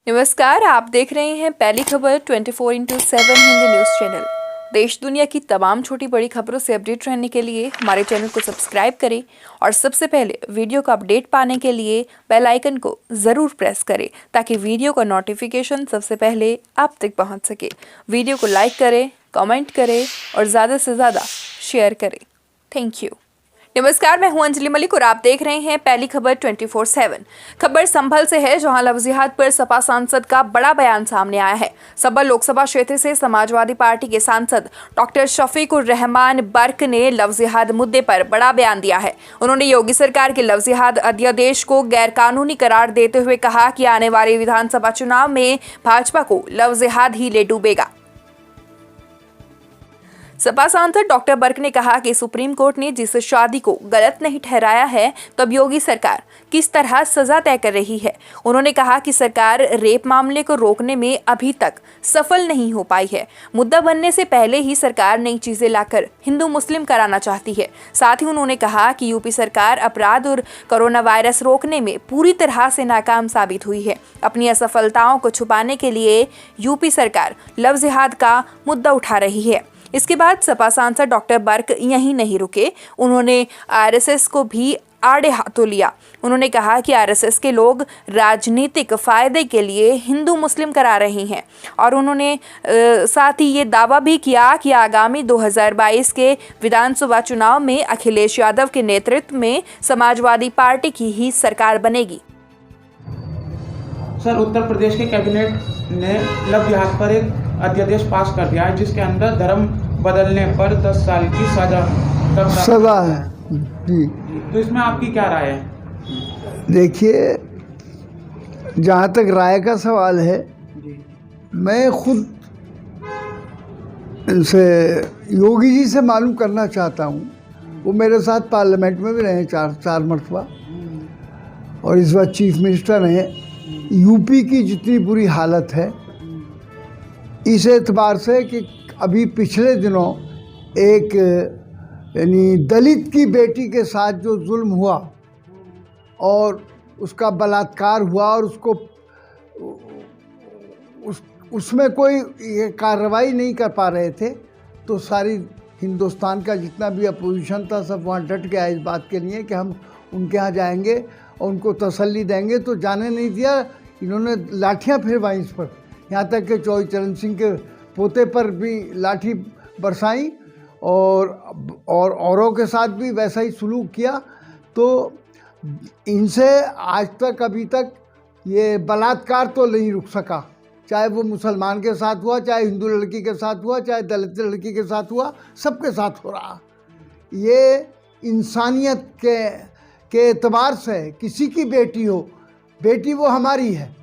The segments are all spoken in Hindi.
नमस्कार, आप देख रहे हैं पहली खबर 24/7 हिंदी न्यूज़ चैनल। देश दुनिया की तमाम छोटी बड़ी खबरों से अपडेट रहने के लिए हमारे चैनल को सब्सक्राइब करें और सबसे पहले वीडियो का अपडेट पाने के लिए बेल आइकन को ज़रूर प्रेस करें ताकि वीडियो का नोटिफिकेशन सबसे पहले आप तक पहुंच सके। वीडियो को लाइक करें, कमेंट करें और ज़्यादा से ज़्यादा शेयर करें। Thank you. नमस्कार, मैं हूं अंजलि मलिक और आप देख रहे हैं पहली खबर 24/7। खबर संभल से है, जहां लव-जिहाद पर सपा सांसद का बड़ा बयान सामने आया है। संभल लोकसभा क्षेत्र से समाजवादी पार्टी के सांसद डॉक्टर शफीकुर रहमान बर्क ने लव-जिहाद मुद्दे पर बड़ा बयान दिया है। उन्होंने योगी सरकार के लव-जिहाद अध्यादेश को गैरकानूनी करार देते हुए कहा कि आने वाले विधानसभा चुनाव में भाजपा को लव-जिहाद ही ले डूबेगा। सपा सांसद डॉक्टर बर्क ने कहा कि सुप्रीम कोर्ट ने जिस शादी को गलत नहीं ठहराया है, तब योगी सरकार किस तरह सजा तय कर रही है। उन्होंने कहा कि सरकार रेप मामले को रोकने में अभी तक सफल नहीं हो पाई है। मुद्दा बनने से पहले ही सरकार नई चीजें लाकर हिंदू मुस्लिम कराना चाहती है। साथ ही उन्होंने कहा कि यूपी सरकार अपराध और कोरोना वायरस रोकने में पूरी तरह से नाकाम साबित हुई है। अपनी असफलताओं को छुपाने के लिए यूपी सरकार लव जिहाद का मुद्दा उठा रही है। इसके बाद सपा सांसद डॉक्टर बर्क यहीं नहीं रुके, उन्होंने आरएसएस को भी आड़े हाथों लिया। उन्होंने कहा कि आरएसएस के लोग राजनीतिक फायदे के लिए हिंदू मुस्लिम करा रहे हैं और उन्होंने साथ ही ये दावा भी किया कि आगामी 2022 के विधानसभा चुनाव में अखिलेश यादव के नेतृत्व में समाजवादी पार्टी की ही सरकार बनेगी। सर, उत्तर प्रदेश के कैबिनेट ने लव जिहाद पर एक अध्यादेश पास कर दिया है जिसके अंदर धर्म बदलने पर 10 साल की सजा है जी। तो इसमें आपकी क्या राय है? देखिए, जहाँ तक राय का सवाल है जी। मैं खुद इनसे योगी जी से मालूम करना चाहता हूँ। वो मेरे साथ पार्लियामेंट में भी रहे चार मरतबा और इस बार चीफ मिनिस्टर हैं। यूपी की जितनी बुरी हालत है इस एतबार से कि अभी पिछले दिनों एक यानी दलित की बेटी के साथ जो जुल्म हुआ और उसका बलात्कार हुआ और उसको उसमें कोई कार्रवाई नहीं कर पा रहे थे, तो सारी हिंदुस्तान का जितना भी अपोजिशन था सब वहाँ डट गया इस बात के लिए कि हम उनके यहाँ जाएंगे और उनको तसल्ली देंगे। तो जाने नहीं दिया, इन्होंने लाठियाँ फिरवाई इस पर, यहाँ तक कि चौधरी चरण सिंह के पोते पर भी लाठी बरसाई और औरों के साथ भी वैसा ही सलूक किया। तो इनसे आज तक अभी तक ये बलात्कार तो नहीं रुक सका, चाहे वो मुसलमान के साथ हुआ, चाहे हिंदू लड़की के साथ हुआ, चाहे दलित लड़की के साथ हुआ, सबके साथ हो रहा। ये इंसानियत के एतबार से किसी की बेटी हो, बेटी वो हमारी है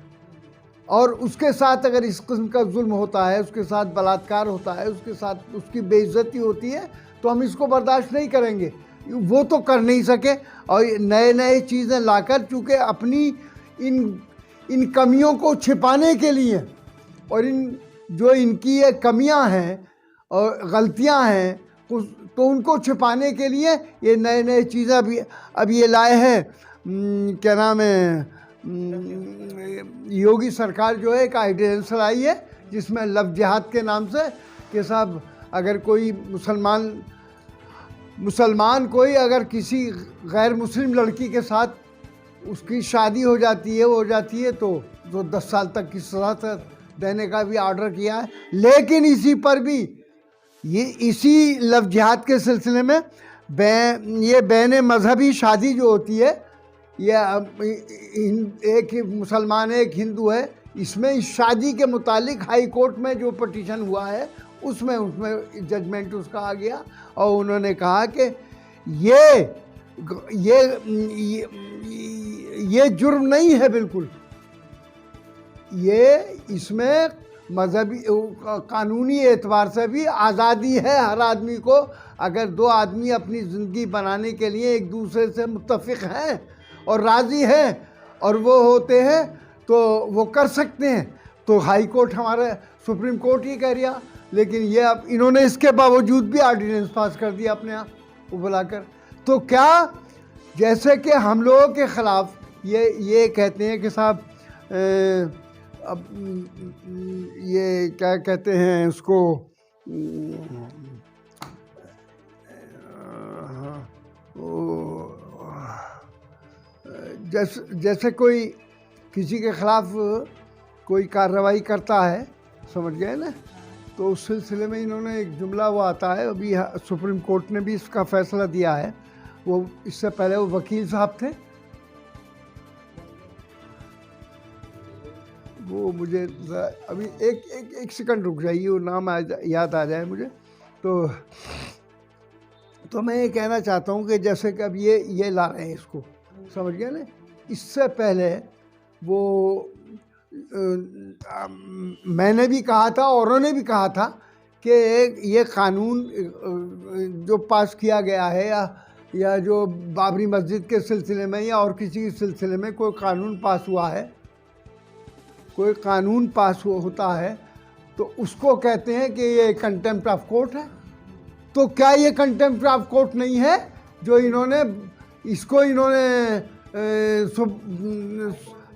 और उसके साथ अगर इस किस्म का जुल्म होता है, उसके साथ बलात्कार होता है, उसके साथ उसकी बेइज्जती होती है, तो हम इसको बर्दाश्त नहीं करेंगे। वो तो कर नहीं सके और नए चीज़ें लाकर, चूँकि अपनी इन कमियों को छिपाने के लिए और इनकी ये कमियां हैं और गलतियां हैं तो उनको छिपाने के लिए ये नए चीज़ें अभी ये लाए हैं। क्या नाम है, योगी सरकार जो है एक आर्डिनेंस लाई है जिसमें लव जिहाद के नाम से कि साहब अगर कोई मुसलमान कोई अगर किसी गैर मुस्लिम लड़की के साथ उसकी शादी हो जाती है तो 10 साल तक की सज़ा देने का भी ऑर्डर किया है। लेकिन इसी पर भी इसी लव जिहाद के सिलसिले में ये बैन मजहबी शादी जो होती है, एक मुसलमान है एक हिंदू है, इसमें इस शादी के मुतालिक हाई कोर्ट में जो पिटीशन हुआ है उसमें जजमेंट उसका आ गया और उन्होंने कहा कि ये जुर्म नहीं है बिल्कुल, ये इसमें मजहबी कानूनी एतबार से भी आज़ादी है हर आदमी को। अगर दो आदमी अपनी ज़िंदगी बनाने के लिए एक दूसरे से मुत्तफ़िक़ हैं और राज़ी हैं और वो होते हैं तो वो कर सकते हैं। तो हाई कोर्ट हमारे सुप्रीम कोर्ट ही कह रिया, लेकिन ये अब इन्होंने इसके बावजूद भी ऑर्डिनेंस पास कर दिया अपने यहाँ को बुलाकर। तो क्या जैसे कि हम लोगों के ख़िलाफ़ ये कहते हैं कि साहब अब ये क्या कहते हैं उसको, जैसे कोई किसी के खिलाफ कोई कार्रवाई करता है, समझ गए ना, तो उस सिलसिले में इन्होंने एक जुमला वो आता है, अभी सुप्रीम कोर्ट ने भी इसका फैसला दिया है। वो इससे पहले वो वकील साहब थे, वो मुझे अभी एक सेकंड रुक जाइए, वो नाम याद आ जाए मुझे। तो मैं ये कहना चाहता हूँ कि जैसे कि अब ये ला रहे हैं इसको, समझ गए ना। इससे पहले वो मैंने भी कहा था, औरों ने भी कहा था कि ये कानून जो पास किया गया है या जो बाबरी मस्जिद के सिलसिले में या और किसी सिलसिले में कोई कानून पास हुआ है, कोई कानून पास होता है तो उसको कहते हैं कि ये कंटेम्प्ट ऑफ कोर्ट है। तो क्या ये कंटेम्प्ट ऑफ कोर्ट नहीं है जो इन्होंने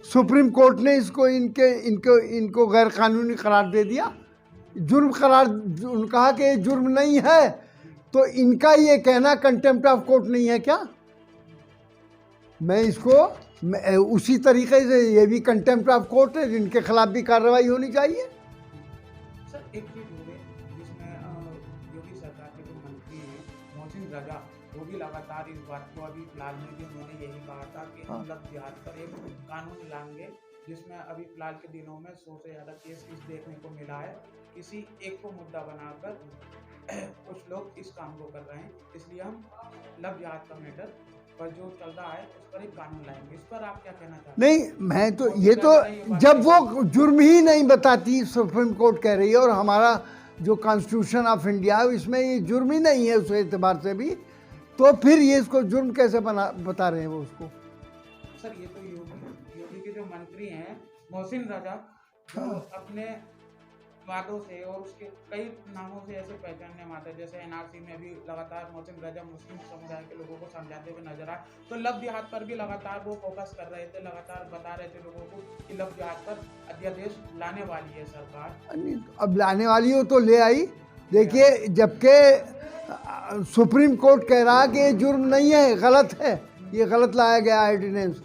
सुप्रीम कोर्ट ने इसको इनको गैर कानूनी करार दे दिया, जुर्म करार कहा कि ये जुर्म नहीं है, तो इनका ये कहना कंटेम्प्ट ऑफ कोर्ट नहीं है क्या? उसी तरीके से ये भी कंटेम्प्ट ऑफ कोर्ट है, जिनके खिलाफ भी कार्रवाई होनी चाहिए। सर एक चीज हो गई जिसमें योगी सरकार के जो मंत्री हैं मोहसिन रजा, वो भी लगातार इस बात को, अभी फिलहाल में भी उन्होंने यही कहा था कि हम लव जिहाद पर एक कानून लाएंगे, जिसमें अभी फिलहाल के दिनों में 100 से ज़्यादा केस देखने को मिला है। किसी एक को मुद्दा बनाकर कुछ लोग इस काम को कर रहे हैं, इसलिए हम लव जिहाद का मैटर पर जो चल रहा है उस पर एक कानून लाएंगे। इस पर आप क्या कहना चाहते हैं? नहीं, मैं तो ये तो जब वो जुर्म ही नहीं बताती, सुप्रीम कोर्ट कह रही है, और हमारा जो कॉन्स्टिट्यूशन ऑफ इंडिया है इसमें ये जुर्म ही नहीं है उस एतबार से भी, तो फिर ये इसको जुर्म कैसे बता रहे हैं वो उसको? सर ये तो योगी के जो मंत्री हैं मोहसिन रजा, जो अपने वादों से और उसके कई नामों से ऐसे पहचानने में आता है, जैसे एनआरसी में भी लगातार मोहसिन रजा मुस्लिम समुदाय के लोगों को समझाते हुए नजर आए, तो लव जिहाद पर भी लगातार वो फोकस कर रहे थे, लगातार बता रहे थे लोगों को कि लव जिहाद पर अध्यादेश लाने वाली है सरकार। अब लाने वाली हो तो ले आई। देखिए, जबकि सुप्रीम कोर्ट कह रहा कि ये जुर्म नहीं है, गलत है, ये गलत लाया गया ऑर्डिनेंस,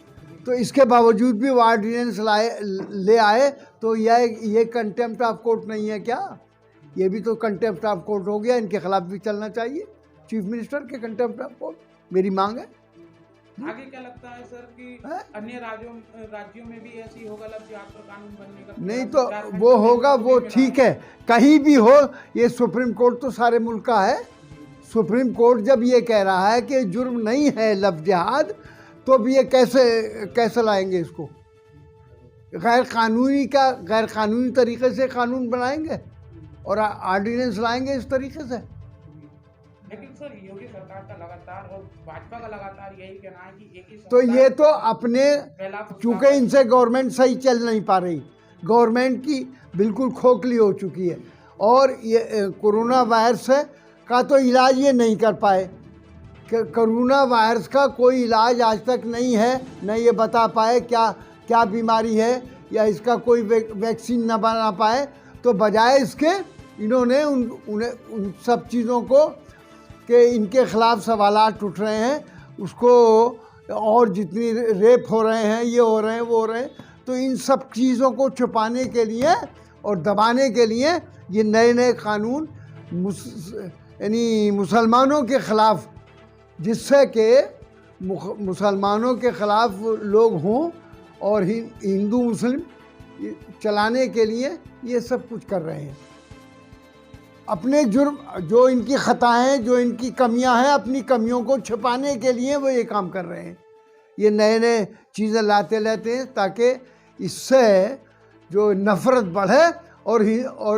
तो इसके बावजूद भी वो ऑर्डिनेंस ले आए, तो ये कंटेम्प्ट ऑफ कोर्ट नहीं है क्या? ये भी तो कंटेम्प्ट ऑफ कोर्ट हो गया, इनके खिलाफ भी चलना चाहिए, चीफ मिनिस्टर के कंटेम्प्ट ऑफ कोर्ट, मेरी मांग है। आगे क्या लगता है सर कि अन्य राज्यों में भी ऐसी होगा लव जिहाद पर कानून बनने का? नहीं तो वो होगा, वो ठीक है, कहीं भी हो, ये सुप्रीम कोर्ट तो सारे मुल्क का है। सुप्रीम कोर्ट जब ये कह रहा है कि जुर्म नहीं है लव जिहाद, तो अब ये कैसे लाएंगे इसको? गैर कानूनी तरीके से कानून बनाएंगे और ऑर्डिनेंस लाएंगे इस तरीके से। लेकिन सर योगी सरकार का लगातार और भाजपा का लगातार यही कहना है कि एक ही तो ये तो अपने, चूंकि इनसे गवर्नमेंट सही चल नहीं पा रही, गवर्नमेंट की बिल्कुल खोखली हो चुकी है, और ये कोरोना वायरस का तो इलाज ये नहीं कर पाए। कोरोना वायरस का कोई इलाज आज तक नहीं है, न ये बता पाए क्या बीमारी है, या इसका कोई वैक्सीन न बना पाए, तो बजाय इसके इन्होंने उन सब चीज़ों को कि इनके ख़िलाफ़ सवालात उठ रहे हैं, उसको, और जितनी रेप हो रहे हैं, ये हो रहे हैं, वो हो रहे हैं, तो इन सब चीज़ों को छुपाने के लिए और दबाने के लिए ये नए कानून यानी मुसलमानों के ख़िलाफ़, जिससे कि मुसलमानों के ख़िलाफ़ लोग हों और हिंदू मुस्लिम चलाने के लिए ये सब कुछ कर रहे हैं। अपने जुर्म, जो इनकी ख़ताएँ, जो इनकी कमियां हैं, अपनी कमियों को छुपाने के लिए वो ये काम कर रहे हैं। ये नए चीज़ें लाते रहते हैं ताकि इससे जो नफ़रत बढ़े और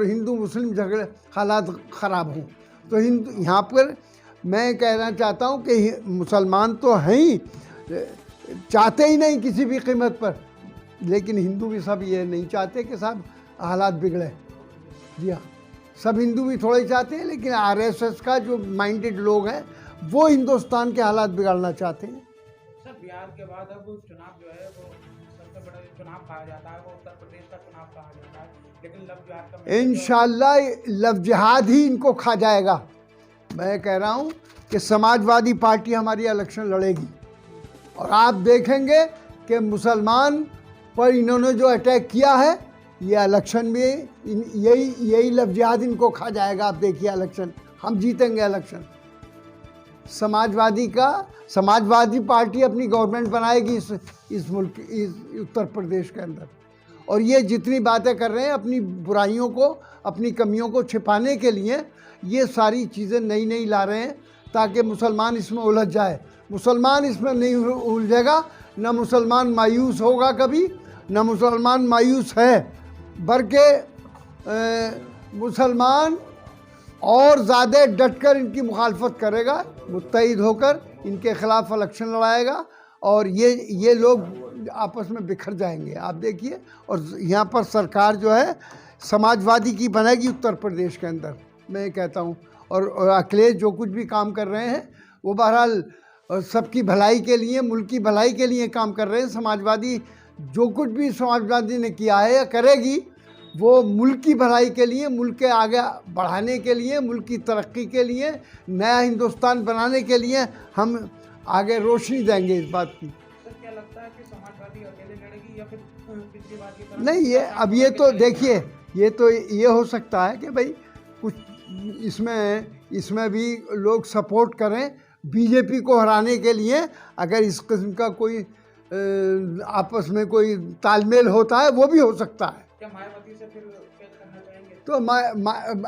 हिंदू मुस्लिम झगड़े हालात ख़राब हों। तो यहाँ पर मैं कहना चाहता हूँ कि मुसलमान तो हैं ही, चाहते ही नहीं किसी भी कीमत पर, लेकिन हिंदू भी सब ये नहीं चाहते कि साहब हालात बिगड़े। जी हाँ, सब हिंदू भी थोड़े चाहते हैं, लेकिन आरएसएस का जो माइंडेड लोग हैं वो हिंदुस्तान के हालात बिगाड़ना चाहते हैं। सर बिहार के बाद अब चुनाव जो है वो सबसे बड़ा चुनाव कहा जाता है, वो उत्तर प्रदेश का चुनाव कहा जाता है, लेकिन लव जिहाद का इंशाल्लाह लव जिहाद ही इनको खा जाएगा। मैं कह रहा हूँ कि समाजवादी पार्टी हमारी इलेक्शन लड़ेगी और आप देखेंगे कि मुसलमान पर इन्होंने जो अटैक किया है, ये इलेक्शन में यही लव जिहाद इनको खा जाएगा। आप देखिए इलेक्शन, हम जीतेंगे इलेक्शन। समाजवादी पार्टी अपनी गवर्नमेंट बनाएगी इस मुल्क, इस उत्तर प्रदेश के अंदर। और ये जितनी बातें कर रहे हैं अपनी बुराइयों को, अपनी कमियों को छिपाने के लिए, ये सारी चीज़ें नई ला रहे हैं ताकि मुसलमान इसमें उलझ जाए। मुसलमान इसमें नहीं उलझेगा, न मुसलमान मायूस होगा कभी, न मुसलमान मायूस है, बल्कि मुसलमान और ज़्यादा डटकर इनकी मुखालफत करेगा, मुत्तहिद होकर इनके ख़िलाफ़ इलेक्शन लड़ाएगा और ये लोग आपस में बिखर जाएंगे। आप देखिए, और यहाँ पर सरकार जो है समाजवादी की बनेगी उत्तर प्रदेश के अंदर, मैं कहता हूँ। और अखिलेश जो कुछ भी काम कर रहे हैं वो बहरहाल सबकी भलाई के लिए, मुल्क की भलाई के लिए काम कर रहे हैं। समाजवादी जो कुछ भी समाजवादी ने किया है या करेगी, वो मुल्क की भलाई के लिए, मुल्क के आगे बढ़ाने के लिए, मुल्क की तरक्की के लिए, नया हिंदुस्तान बनाने के लिए हम आगे रोशनी देंगे इस बात की। सर क्या लगता है कि समाजवादी अकेले लड़ेगी या फिर पिछली बार की तरह? नहीं, ये अब ये तो देखिए, ये हो सकता है कि भाई कुछ इसमें भी लोग सपोर्ट करें बीजेपी को हराने के लिए। अगर इस किस्म का कोई आपस में कोई तालमेल होता है, वो भी हो सकता है। क्या मायावती से फिर क्या करना चाहेंगे? तो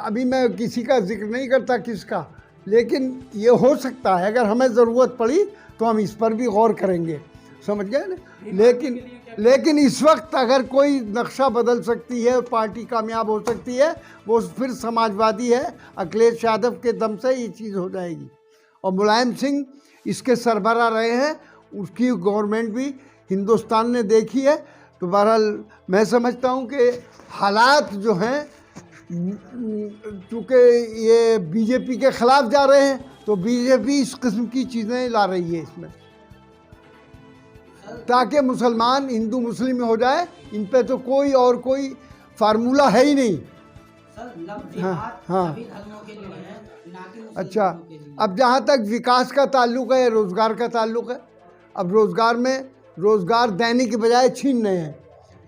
अभी मैं किसी का जिक्र नहीं करता किसका, लेकिन ये हो सकता है अगर हमें ज़रूरत पड़ी तो हम इस पर भी गौर करेंगे, समझ गए ना। लेकिन इस वक्त अगर कोई नक्शा बदल सकती है और पार्टी कामयाब हो सकती है, वो फिर समाजवादी है। अखिलेश यादव के दम से ये चीज़ हो जाएगी। और मुलायम सिंह इसके सरबराह रहे हैं, उसकी गवर्नमेंट भी हिंदुस्तान ने देखी है। तो बहरहाल मैं समझता हूँ कि हालात जो हैं, चूँकि ये बीजेपी के ख़िलाफ़ जा रहे हैं, तो बीजेपी इस किस्म की चीज़ें ला रही है इसमें, ताकि मुसलमान हिंदू मुस्लिम हो जाए। इन पे तो कोई फार्मूला है ही नहीं। हाँ। अच्छा, अब जहाँ तक विकास का ताल्लुक़ है, रोज़गार का ताल्लुक़ है, अब रोज़गार देने के बजाय छीन रहे हैं।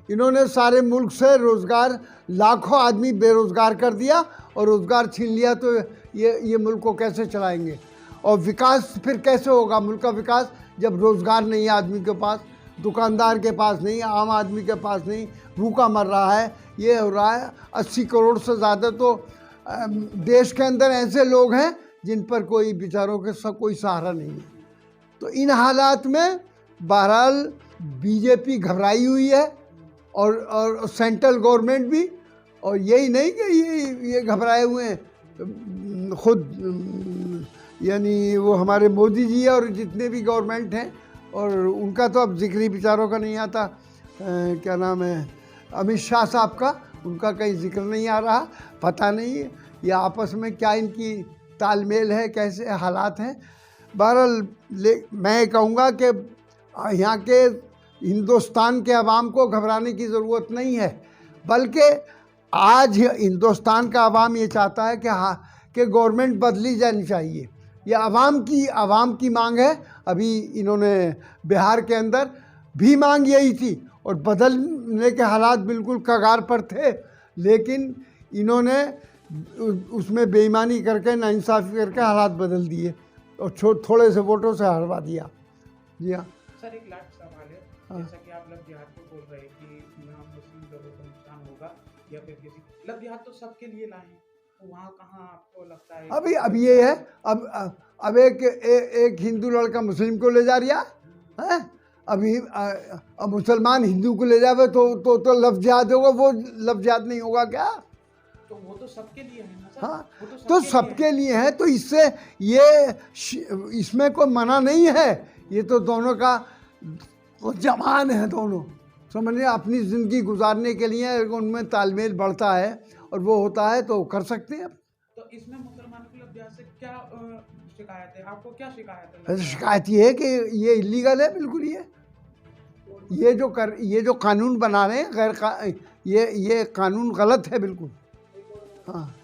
इन्होंने सारे मुल्क से रोज़गार, लाखों आदमी बेरोज़गार कर दिया और रोज़गार छीन लिया, तो ये मुल्क को कैसे चलाएंगे? और विकास फिर कैसे होगा मुल्क का विकास, जब रोज़गार नहीं है आदमी के पास, दुकानदार के पास नहीं, आम आदमी के पास नहीं, भूखा मर रहा है। ये हो रहा है। 80 करोड़ से ज़्यादा तो देश के अंदर ऐसे लोग हैं जिन पर कोई बेचारों के कोई सहारा नहीं है। तो इन हालात में बहरहाल बीजेपी घबराई हुई है और सेंट्रल गवर्नमेंट भी। और यही नहीं कि ये घबराए हुए हैं खुद, यानी वो हमारे मोदी जी और जितने भी गवर्नमेंट हैं, और उनका तो अब जिक्र ही बेचारों का नहीं आता। क्या नाम है, अमित शाह साहब का, उनका कहीं जिक्र नहीं आ रहा। पता नहीं ये आपस में क्या इनकी तालमेल है, कैसे हालात हैं। बहरहाल मैं कहूँगा कि यहाँ के हिंदुस्तान के अवाम को घबराने की ज़रूरत नहीं है, बल्कि आज हिंदुस्तान का अवाम ये चाहता है कि गवर्नमेंट बदली जानी चाहिए। ये अवाम की मांग है। अभी इन्होंने बिहार के अंदर भी मांग यही थी और बदलने के हालात बिल्कुल कगार पर थे, लेकिन इन्होंने उसमें बेईमानी करके, नाइंसाफ़ी करके हालात बदल दिए और थोड़े से वोटों से हरवा दिया। जी हाँ सर, एक लास्ट सवाल है। जैसा कि आप लव जिहाद को बोल रहे हैं कि मुस्लिम लोगों को नुकसान होगा या फिर किसी, लव जिहाद तो सबके लिए लाए हैं, तो वहाँ कहाँ आपको लगता है? अभी ये है, अब एक हिंदू लड़का मुस्लिम को ले जा रहा है। अभी अब मुसलमान हिंदू को ले जावे तो लव जिहाद होगा, वो लव जिहाद नहीं होगा क्या? तो वो तो सबके लिए है ना सर। हाँ, वो तो सबके लिए है, तो इससे इसमें कोई मना नहीं है। ये तो दोनों का जमान है, दोनों समझिए अपनी ज़िंदगी गुजारने के लिए उनमें तालमेल बढ़ता है और वो होता है तो कर सकते हैं। तो इसमें मुसलमानों की लव जिहाद से क्या शिकायत है? आपको क्या शिकायत है? शिकायत ये है कि ये इलीगल है, बिल्कुल। ये ये जो कानून बना रहे हैं ये कानून गलत है बिल्कुल। हाँ।